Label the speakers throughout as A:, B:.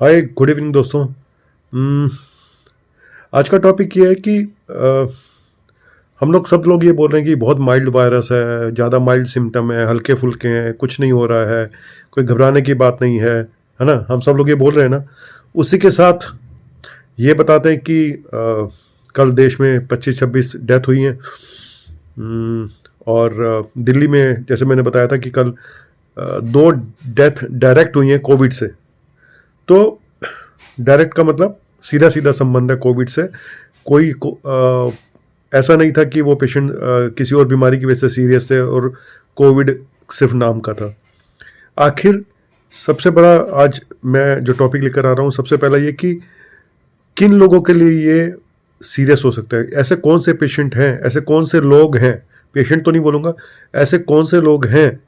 A: हाय, good evening दोस्तों। हम्म, आज का टॉपिक ये है कि हम लोग सब लोग ये बोल रहे हैं कि बहुत माइल्ड वायरस है, ज़्यादा माइल्ड सिम्टम है, हल्के फुल्के हैं, कुछ नहीं हो रहा है, कोई घबराने की बात नहीं है ना। हम सब लोग ये बोल रहे हैं ना। उसी के साथ ये बताते हैं कि कल देश में 25-26 डेथ हुई हैं। और दिल्ली में जैसे मैंने बताया था कि कल दो डेथ डायरेक्ट हुई हैं कोविड से। तो डायरेक्ट का मतलब सीधा सीधा संबंध है कोविड से। ऐसा नहीं था कि वो पेशेंट किसी और बीमारी की वजह से सीरियस थे और कोविड सिर्फ नाम का था। आखिर सबसे बड़ा आज मैं जो टॉपिक लेकर आ रहा हूँ, सबसे पहला ये कि किन लोगों के लिए ये सीरियस हो सकता है। ऐसे कौन से पेशेंट हैं, ऐसे कौन से लोग हैं, पेशेंट तो नहीं बोलूँगा, ऐसे कौन से लोग हैं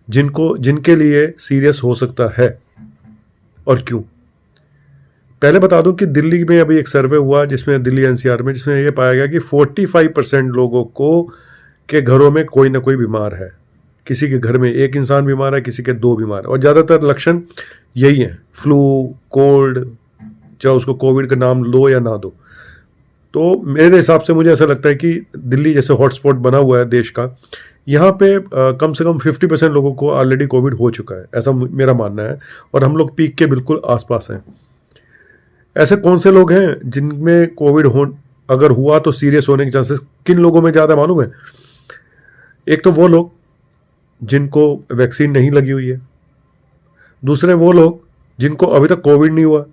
A: जिनके लिए सीरियस हो सकता है और क्यों। पहले बता दूं कि दिल्ली में अभी एक सर्वे हुआ जिसमें दिल्ली एनसीआर में, जिसमें यह पाया गया कि 45% लोगों को के घरों में कोई ना कोई बीमार है। किसी के घर में एक इंसान बीमार है, किसी के दो बीमार है, और ज़्यादातर लक्षण यही हैं, फ्लू, कोल्ड, चाहे उसको कोविड का नाम लो या ना दो। तो मेरे हिसाब से मुझे ऐसा लगता है कि दिल्ली जैसे हॉटस्पॉट बना हुआ है देश का, यहाँ पे कम से कम 50% लोगों को ऑलरेडी कोविड हो चुका है, ऐसा मेरा मानना है। और हम लोग पीक के बिल्कुल आसपास हैं। ऐसे कौन से लोग हैं जिनमें कोविड हो, अगर हुआ तो सीरियस होने के चांसेस किन लोगों में ज़्यादा मालूम है? एक तो वो लोग जिनको वैक्सीन नहीं लगी हुई है, दूसरे वो लोग जिनको अभी तक कोविड नहीं हुआ,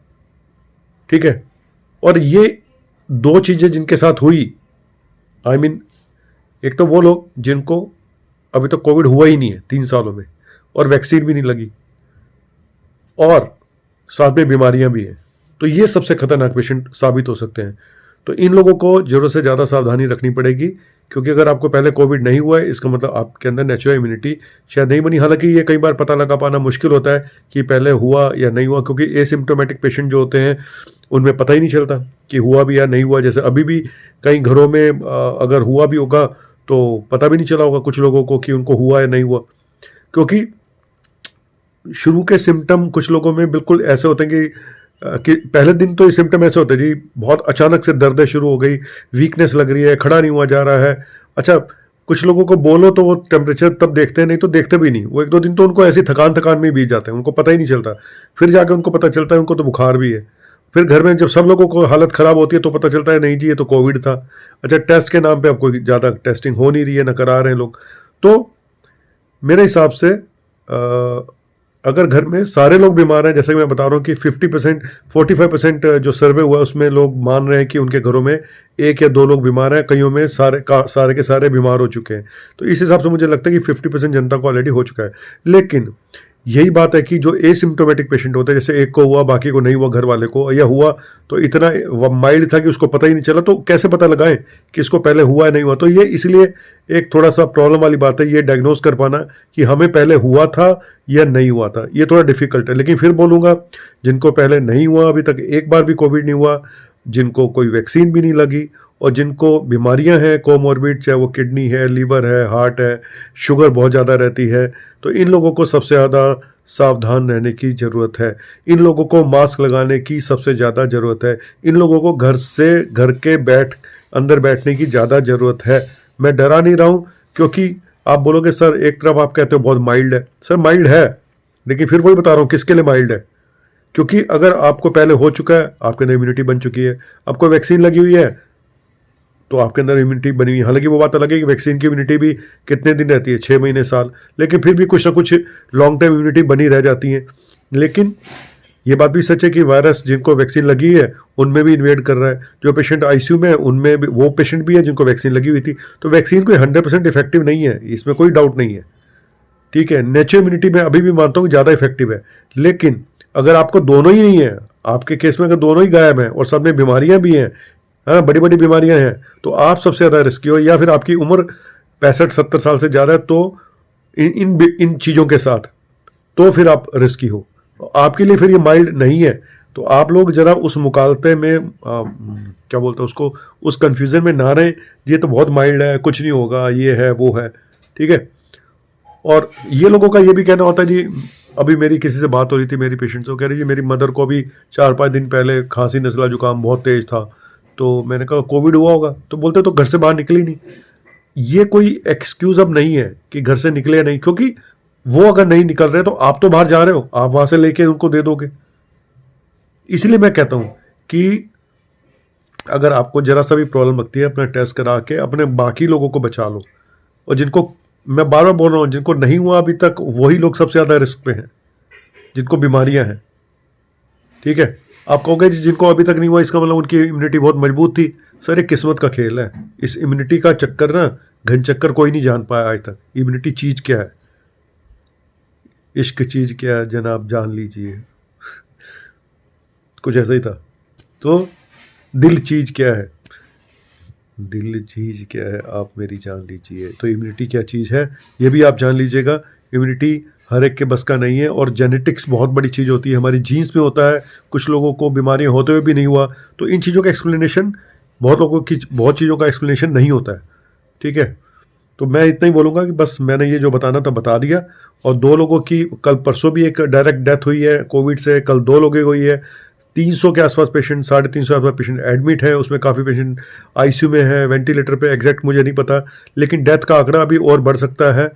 A: ठीक है। और ये दो चीज़ें जिनके साथ हुई, आई मीन एक तो वो लोग जिनको अभी तक कोविड हुआ ही नहीं है 3 सालों में और वैक्सीन भी नहीं लगी, और साथ में बीमारियां भी हैं, तो ये सबसे खतरनाक पेशेंट साबित हो सकते हैं। तो इन लोगों को जरूरत से ज़्यादा सावधानी रखनी पड़ेगी, क्योंकि अगर आपको पहले कोविड नहीं हुआ है, इसका मतलब आपके अंदर नेचुरल इम्यूनिटी शायद नहीं बनी। हालांकि ये कई बार पता लगा पाना मुश्किल होता है कि पहले हुआ या नहीं हुआ, क्योंकि एसिम्प्टोमेटिक पेशेंट जो होते हैं उनमें पता ही नहीं चलता कि हुआ भी या नहीं हुआ। जैसे अभी भी कई घरों में अगर हुआ भी होगा तो पता भी नहीं चला होगा कुछ लोगों को कि उनको हुआ या नहीं हुआ, क्योंकि शुरू के सिम्टम कुछ लोगों में बिल्कुल ऐसे होते हैं कि पहले दिन तो ये सिम्टम ऐसे होते हैं जी, बहुत अचानक से दर्द शुरू हो गई, वीकनेस लग रही है, खड़ा नहीं हुआ जा रहा है। अच्छा, कुछ लोगों को बोलो तो वो टेम्परेचर तब देखते हैं, नहीं तो देखते भी नहीं, वो 1-2 दिन तो उनको ऐसी थकान थकान में बीत जाते हैं, उनको पता ही नहीं चलता। फिर जाके उनको पता चलता है उनको तो बुखार भी है। फिर घर में जब सब लोगों को हालत ख़राब होती है तो पता चलता है नहीं जी ये तो कोविड था। अच्छा, टेस्ट के नाम पे अब कोई ज़्यादा टेस्टिंग हो नहीं रही है, ना करा रहे हैं लोग। तो मेरे हिसाब से अगर घर में सारे लोग बीमार हैं, जैसे कि मैं बता रहा हूँ कि 50% 45% जो सर्वे हुआ उसमें लोग मान रहे हैं कि उनके घरों में एक या दो लोग बीमार हैं, कईयों में सारे के सारे बीमार हो चुके हैं। तो इस हिसाब से मुझे लगता है कि 50% जनता को ऑलरेडी हो चुका है। लेकिन यही बात है कि जो एसिम्प्टोमेटिक पेशेंट होते हैं, जैसे एक को हुआ बाकी को नहीं हुआ, घर वाले को, या हुआ तो इतना माइल्ड था कि उसको पता ही नहीं चला, तो कैसे पता लगाएं कि इसको पहले हुआ या नहीं हुआ। तो ये इसलिए एक थोड़ा सा प्रॉब्लम वाली बात है, ये डायग्नोज कर पाना कि हमें पहले हुआ था या नहीं हुआ था, ये थोड़ा डिफिकल्ट है। लेकिन फिर बोलूँगा, जिनको पहले नहीं हुआ, अभी तक एक बार भी कोविड नहीं हुआ, जिनको कोई वैक्सीन भी नहीं लगी, और जिनको बीमारियां हैं कोमॉर्बिड, चाहे वो किडनी है, लीवर है, हार्ट है, शुगर बहुत ज़्यादा रहती है, तो इन लोगों को सबसे ज़्यादा सावधान रहने की ज़रूरत है। इन लोगों को मास्क लगाने की सबसे ज़्यादा ज़रूरत है। इन लोगों को घर के अंदर बैठने की ज़्यादा ज़रूरत है। मैं डरा नहीं रहा हूँ, क्योंकि आप बोलोगे सर एक तरफ आप कहते हो बहुत माइल्ड है, सर माइल्ड है, लेकिन फिर वही बता रहा हूँ किसके लिए माइल्ड है। क्योंकि अगर आपको पहले हो चुका है, आपके अंदर इम्यूनिटी बन चुकी है, आपको वैक्सीन लगी हुई है, तो आपके अंदर इम्यूनिटी बनी हुई है। हालांकि वो बात अलग है कि वैक्सीन की इम्यूनिटी भी कितने दिन रहती है, 6 महीने, साल, लेकिन फिर भी कुछ ना कुछ लॉन्ग टर्म इम्यूनिटी बनी रह जाती है। लेकिन ये बात भी सच है कि वायरस जिनको वैक्सीन लगी है उनमें भी इन्वेड कर रहा है। जो पेशेंट आईसीयू में है उनमें भी वो पेशेंट भी है जिनको वैक्सीन लगी हुई थी। तो वैक्सीन कोई 100% इफेक्टिव नहीं है, इसमें कोई डाउट नहीं है, ठीक है। नेचुरल इम्यूनिटी में अभी भी मानता हूँ ज़्यादा इफेक्टिव है। लेकिन अगर आपको दोनों ही नहीं है, आपके केस में अगर दोनों ही गायब हैं और सब में बीमारियां भी हैं, हाँ बड़ी बड़ी बीमारियां हैं, तो आप सबसे ज़्यादा रिस्की हो। या फिर आपकी उम्र 65-70 साल से ज़्यादा है, तो इन चीज़ों के साथ तो फिर आप रिस्की हो, आपके लिए फिर ये माइल्ड नहीं है। तो आप लोग जरा उस मुकालते में क्या बोलते हैं उसको, उस कंफ्यूजन में ना रहें, ये तो बहुत माइल्ड है, कुछ नहीं होगा, ये है वो है, ठीक है। और ये लोगों का ये भी कहना होता है जी अभी मेरी किसी से बात हो रही थी, मेरी पेशेंट से, वो कह रही है मेरी मदर को अभी 4-5 दिन पहले खांसी, नज़ला, जुकाम बहुत तेज था। तो मैंने कहा कोविड हुआ होगा, तो बोलते तो घर से बाहर निकली नहीं। ये कोई एक्सक्यूज अब नहीं है कि घर से निकले या नहीं, क्योंकि वो अगर नहीं निकल रहे तो आप तो बाहर जा रहे हो, आप वहां से लेके उनको दे दोगे। इसलिए मैं कहता हूं कि अगर आपको जरा सा भी प्रॉब्लम लगती है, अपना टेस्ट करा के अपने बाकी लोगों को बचा लो। और जिनको, मैं बार बार बोल रहा हूं, जिनको नहीं हुआ अभी तक वही लोग सबसे ज्यादा रिस्क पे हैं, जिनको बीमारियां हैं। ठीक है, आप कहोगे जिनको अभी तक नहीं हुआ इसका मतलब उनकी इम्यूनिटी बहुत मजबूत थी। सर ये किस्मत का खेल है। इस इम्यूनिटी का चक्कर ना, घन चक्कर कोई नहीं जान पाया आज तक। इम्यूनिटी चीज क्या है, इश्क चीज क्या है जनाब, जान लीजिए। कुछ ऐसा ही था। तो दिल चीज क्या है, दिल चीज क्या है, आप मेरी जान लीजिए। तो इम्यूनिटी क्या चीज़ है ये भी आप जान लीजिएगा। इम्यूनिटी हर एक के बस का नहीं है, और जेनेटिक्स बहुत बड़ी चीज़ होती है, हमारी जीन्स में होता है। कुछ लोगों को बीमारियां होते हुए भी नहीं हुआ। तो इन चीज़ों का एक्सप्लेनेशन, बहुत लोगों की बहुत चीज़ों का एक्सप्लेनेशन नहीं होता है। ठीक है, तो मैं इतना ही बोलूँगा कि बस मैंने ये जो बताना था बता दिया। और 2 लोगों की कल परसों भी एक डायरेक्ट डेथ हुई है कोविड से, कल 2 लोगों की हुई है। 300 के आसपास पेशेंट, 350 के आसपास पेशेंट एडमिट है, उसमें काफ़ी पेशेंट आईसीयू में है, वेंटिलेटर पे, एग्जैक्ट मुझे नहीं पता, लेकिन डेथ का आंकड़ा अभी और बढ़ सकता है,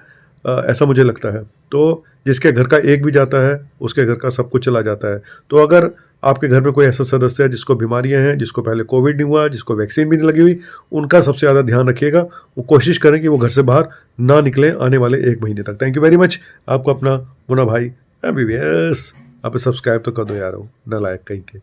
A: ऐसा मुझे लगता है। तो जिसके घर का एक भी जाता है उसके घर का सब कुछ चला जाता है। तो अगर आपके घर में कोई ऐसा सदस्य है जिसको बीमारियां हैं, जिसको पहले कोविड नहीं हुआ, जिसको वैक्सीन भी नहीं लगी हुई, उनका सबसे ज़्यादा ध्यान रखिएगा। वो कोशिश करें कि वो घर से बाहर ना निकलें आने वाले 1 महीने तक। Thank you very much. आपको अपना मुन्ना भाई MBBS। आप सब्सक्राइब तो कर दो यार, नालायक कहीं के।